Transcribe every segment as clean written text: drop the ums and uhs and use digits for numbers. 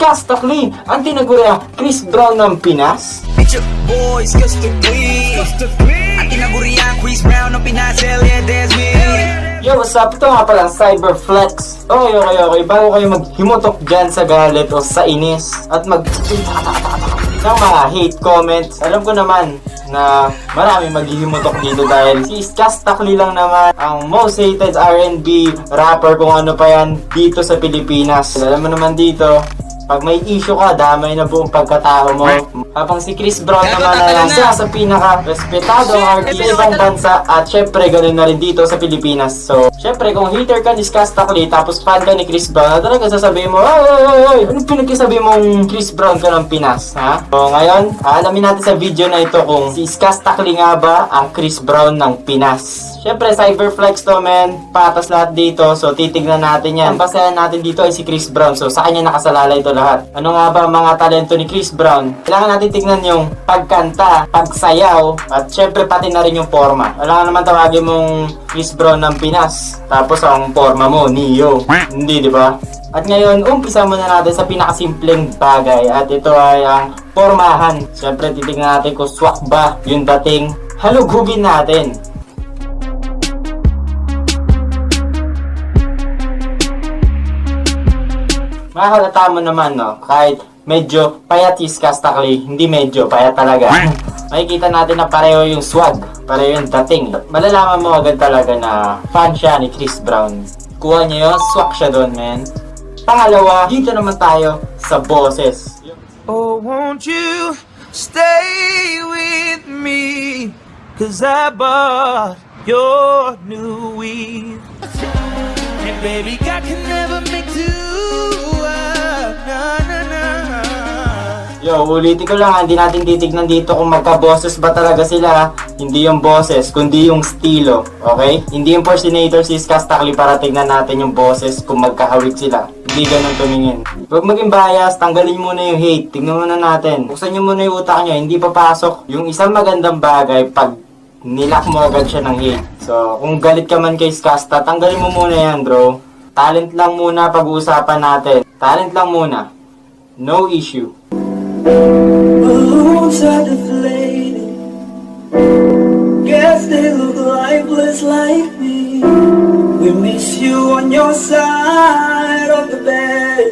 Skastakli, ang tinaguriang Chris Brown ng Pinas. It's your boy, Skastakli. Ang tinaguriang Chris Brown ng Pinas. Hell yeah, that's me. Yo, what's up? Ito nga palang Cyberflex. Okay. Bago kayo maghimutok dyan sa galit o sa inis at ng mga hate comments, alam ko naman na marami maghihimutok dito dahil si Skastakli lang naman ang most hated R&B rapper kung ano pa yan dito sa Pilipinas. Alam mo naman dito, pag may issue ka, damay na buong pagkatao mo. Habang si Chris Brown naman ay isa sa pinaka-respetadong artist sa ibang bansa at syempre ganun na rin dito sa Pilipinas. So, syempre kung hater ka ni Skastakli tapos fan ka ni Chris Brown, talaga sasabihin mo, ay, ano pinagkasabi mong Chris Brown ka ng Pinas, ha? So, ngayon, alamin natin sa video na ito kung si Skastakli nga ba ang Chris Brown ng Pinas. Syempre, Cyberflex to, men. Patas lahat dito. So, titignan natin yan. Ang basahan natin dito ay si Chris Brown. So, sa kanya nakasalalay ito lahat. Ano nga ba ang mga talento ni Chris Brown? Kailangan natin tignan yung pagkanta, pagsayaw, at syempre pati na rin yung forma. Kailangan naman tawagin mong Chris Brown ng Pinas. Tapos ang forma mo, Neo. Hindi, di ba? At ngayon, umpisa muna natin sa pinakasimpleng bagay. At ito ay ang formahan. Syempre, titignan natin kung swak ba yung dating. Halugugin natin. Mahalata mo naman, no? Kahit medyo payat si Skastakli, hindi medyo, payat talaga. Makikita natin na pareho yung swag, pareho yung dating. Malalaman mo agad talaga na fan siya ni Chris Brown. Kuha niya yun, swak siya doon, man. Pangalawa, dito naman tayo sa boses. Oh, won't you stay with me? Cause I bought your new weave. And baby, God can never make two. Yo, ulitin ko lang, hindi natin titignan dito kung magka-boses ba talaga sila. Hindi yung boses, kundi yung estilo, okay? Hindi impersonator si Skastakli para tignan natin yung boses kung magkahawig sila. Hindi ganun tumingin. Huwag maging bias, tanggalin muna yung hate. Tignan muna natin. Buksan nyo muna yung utak nyo, hindi papasok yung isang magandang bagay pag nilak mo agad siya ng hate. So, kung galit ka man kay Skasta, tanggalin mo muna yan, bro. Talent lang muna pag-uusapan natin. Talent lang muna. No issue. Balloons are deflated. Guess they look lifeless like me. We miss you on your side of the bed.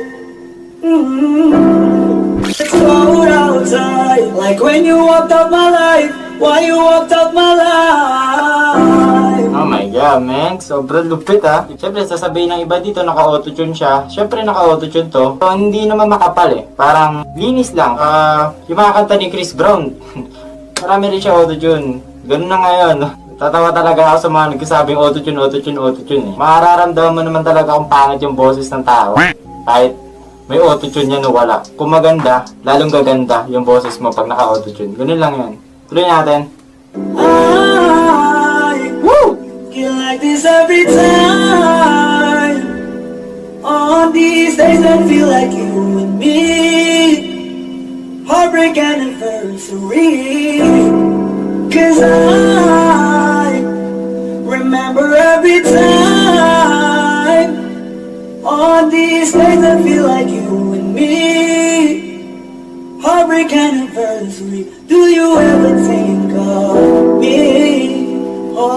It's cold outside, like when you walked out my life. Why you walked out my life? Oh my god, man. Sobrang lupit, ha. Siyempre, sasabihin ng iba dito, naka-autotune siya. Siyempre, naka-autotune to. So, hindi naman makapal, eh. Parang, linis lang. Yung mga kanta ni Chris Brown, marami rin siya autotune. Ganun na ngayon. Tatawa talaga ako sa mga nagsasabing autotune, eh. Mararamdaman mo naman talaga kung pangit yung boses ng tao. Kahit may autotune yan o wala. Kung maganda, lalong gaganda yung boses mo pag naka-autotune. Ganun lang yan. Tuloy natin. Feel like this every time. On these days I feel like you and me. Heartbreak anniversary. Cause I remember every time. On these days I feel like you and me. Heartbreak anniversary. Do you ever think of me?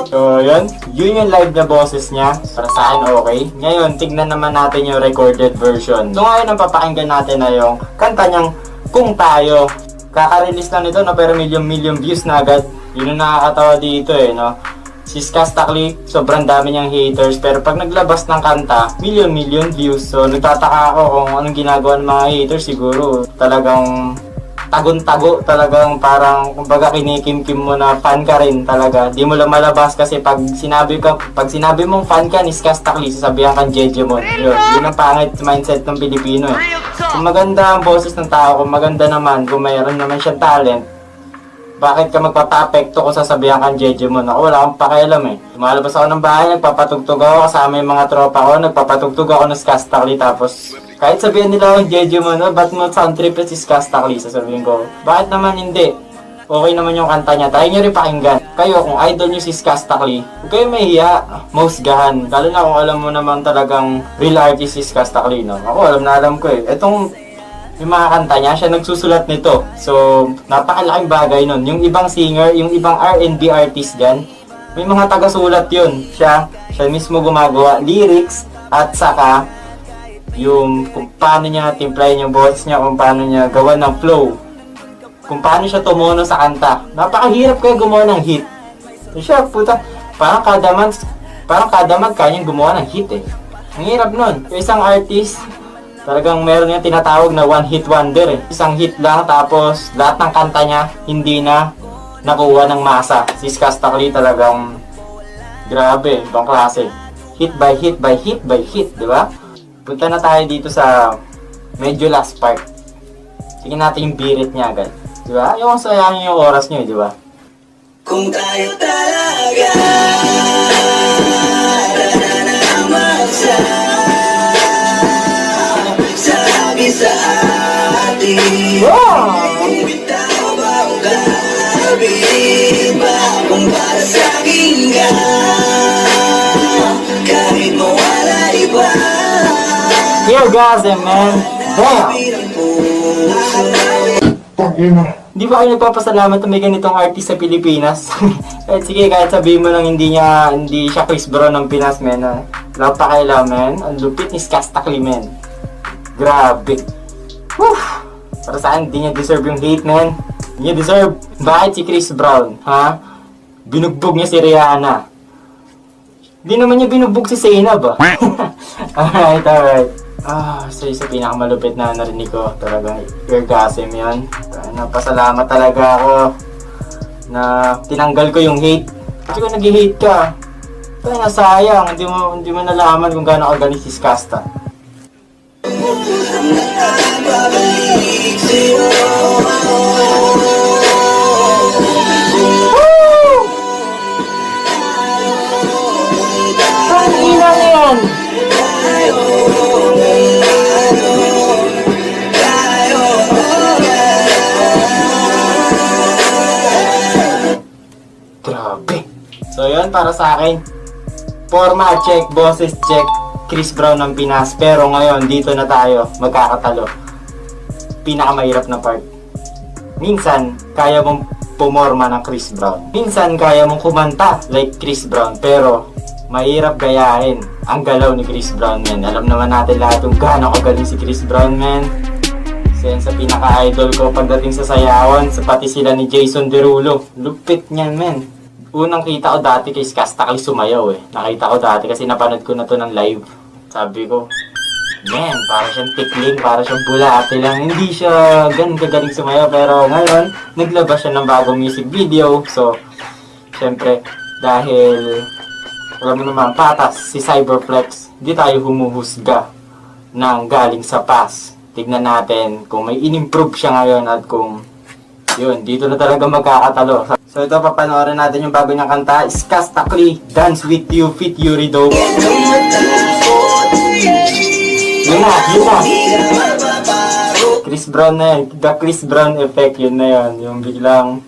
So, yun yung live na boses niya. Para sa akin, okay. Ngayon, tignan naman natin yung recorded version. So, ngayon, ang papakinggan natin na yung kanta niyang Kung Tayo. Kaka-release lang nito, no? Pero million views na agad. Yun yung nakakatawa dito, eh, no? Si Skastakli, sobrang dami niyang haters. Pero pag naglabas ng kanta, million views. So, nagtataka ako kung anong ginagawa ng mga haters. Siguro, talagang tagon-tago, talagang parang kumbaga kinikimkim mo na fan ka rin talaga. Di mo lang malabas kasi pag sinabi mong fan ka ni Skastakli, sasabihan kang Jejemon. Yun ang pangit mindset ng Pilipino, eh. Kung maganda ang boses ng tao, kung maganda naman, kung mayroon naman siyang talent, bakit ka magpapapekto kung sasabihan kang Jejemon? Ako wala akong pakialam, eh. Lumalabas ako ng bahay, nagpapatugtog ako kasama yung mga tropa ko, nagpapatugtog ako ng Skastakli, tapos kahit sabihan nila akong Jejemon, ba't mo sound trip si Skastakli? Sasabihin ko, bakit naman hindi? Okay naman yung kanta niya, tayo nyo rin pakinggan. Kayo, kung idol nyo si Skastakli, huwag kayo mahiya, mausgahan. Lalo na kung alam mo naman talagang real artist si Skastakli, no? Ako, alam na alam ko, eh. Etong yung mga kanta niya, siya nagsusulat nito. So, napakalaking bagay nun. Yung ibang singer, yung ibang R&B artist dyan, may mga taga-sulat yun. Siya mismo gumagawa lyrics at saka yung kung paano niya timplahin yung boses niya, kung paano niya gawa ng flow, kung paano siya tumuno sa kanta. Napakahirap kaya gumawa ng hit. So, siya, puta, parang kada month kanyang gumawa ng hit eh. Ang hirap nun. Yung isang artist, talagang meron niya tinatawag na one hit wonder eh. Isang hit lang tapos lahat ng kanta niya hindi na nakuha ng masa. Si Skastakli talagang grabe, ibang klase. Hit by hit by hit by hit, di ba? Punta na tayo dito sa medyo last part. Tingnan natin yung birit niya agad. Di ba? Yung sayangin yung oras niyo, di ba? Kung tayo talaga sabi sa atin, bitaw ba ang gabi ba kung para sa akin ka, kahit mawala iba. Here guys, man. Damn! Hindi ba kayo nagpapasalamat na may ganitong artist sa Pilipinas? Kahit sige, kahit sabihin mo lang hindi siya Chris Brown ng Pinas, men. Wala pa kaila, men. Ang lupit ni Skastakli, men. Grabe. Whew! Para saan, hindi niya deserve yung hate, men. Hindi niya deserve. Bakit si Chris Brown, ha? Binugbog niya si Rihanna. Hindi naman niya binugbog si Zainab, ah. Alright. So isa pinakamalupit na narinig ko, talagang orgasm yan. Napasalamat talaga ako na tinanggal ko yung hate. Kasi kung nag-hate ka, tayo na sayang, hindi mo nalaman kung gaano kagaling si Skasta. Ang ina na yan! Grabe. So yun, para sa akin, forma check, boses check, Chris Brown ng Pinas. Pero ngayon, dito na tayo magkakatalo. Pinakamahirap na part. Minsan, kaya mong pumorma ng Chris Brown. Minsan, kaya mong kumanta like Chris Brown. Pero, mahirap gayahin ang galaw ni Chris Brown, man. Alam naman natin lahat kung gaano kagaling si Chris Brown, man. Yan sa pinaka-idol ko pagdating sa sayawan, sa pati sila ni Jason Derulo. Lupit niyan, men. Unang kita ko dati kay Skastakli sumayaw eh. Nakita ko dati kasi napanood ko na to ng live. Sabi ko, men, para siyang tikling, para siyang bulate lang. Hindi siya ganun kagaling sumayaw. Pero ngayon, naglabas siya ng bagong music video. So, syempre, dahil alam mo naman, patas si Cyberflex, hindi tayo humuhusga ng galing sa past. Tignan natin kung may in-improve siya ngayon at kung yun, dito na talaga magkakatalo. So ito, papanoorin natin yung bago niyang kanta, Skastakli, Dance With You, Fit Yuri Dope. Yun na. Chris Brown na yan, the Chris Brown effect, yun na yun. Yung biglang,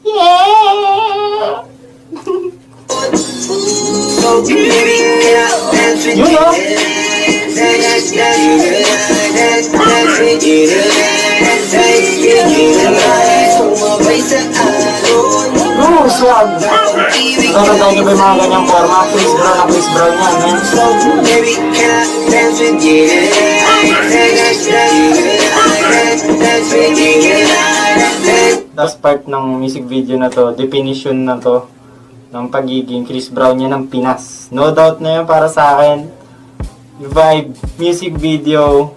yeah! Yun o! Swag! Nakakatayin niyo ba yung mga ganyang forma? Chris Brown na Chris Brown yan, man. Last part ng music video na to, definition na to ng pagiging Chris Brown niya ng Pinas. No doubt na yun para sa akin. Vibe, music video,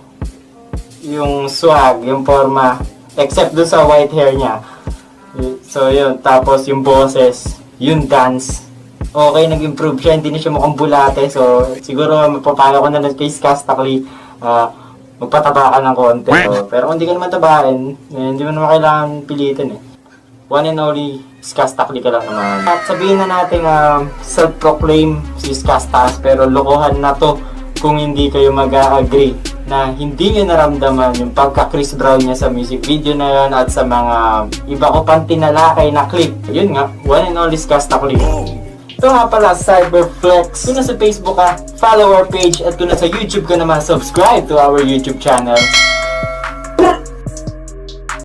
yung swag, yung forma, except dun sa white hair niya. So yun, tapos yung boses, yung dance, okay, nag-improve siya, hindi na siya mukhang bulate. So siguro mapapayo ko na lang kay Skastakli, magpataba ka ng konti. So, pero kung hindi ka naman tabahin, hindi mo naman kailangan pilitin eh. One and only Skastakli ka lang naman. At sabihin na natin self-proclaim si Skastas, pero lokohan na to kung hindi kayo mag-agree na hindi nyo naramdaman yung pagka-Chris Brown niya sa music video na yun at sa mga iba ko pang tinalakay na clip. Yun nga, one and only Skastakli. Ito nga pala, Cyberflex. Kung nasa Facebook ka, follow our page, at kung nasa YouTube ka naman, subscribe to our YouTube channel.